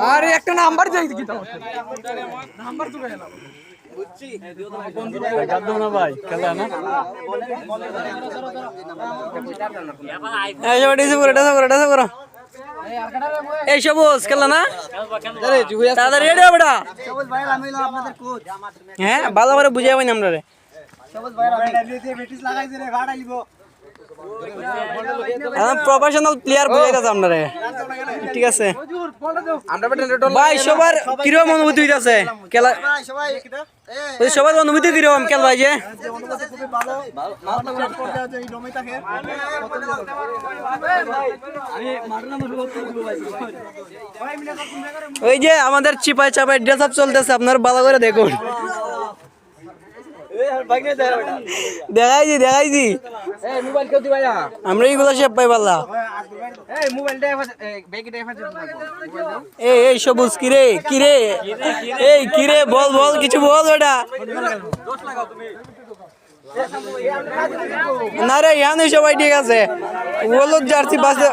আরে একটা নাম্বার চাই কি তো নাম্বার তো গেলাম বুঝছি গাদ্দো না ভাই খেলা না এই জোড়া ডিসে করো এই সবুজ খেলা না তাড়াতাড়ি রেডি হবে বেটা সবুজ ভাই আমি হলাম আপনাদের কোচ হ্যাঁ ভালো করে বুঝাইবেন আমরা রে সবুজ ভাই আমি দিয়ে ব্রিটিশ লাগাইছে রে গাড় আইব একদম প্রফেশনাল প্লেয়ার বুঝাই গেছে আপনারে ঠিক আছে ভাই সবার কিরকম অনুভূতি হইতাছে খেলা সবাই ওই সবার অনুভূতি কিরকম খেল ভাই যে খুবই ভালো ভালো করতে আছে এই জমিটাকে ওই যে আমাদের চিপাই চাপাই ড্রেস আপ চলতেছে আপনার ভালো করে দেখুন দেখাইছি আমরা এইগুলো সব পাই পাল্লা এই সবুজ কিরে এই কিরে বল কিছু বল বেটা না রে ইয়ানি সবাই ঠিক আছে ওগুলো জার্সি বাসে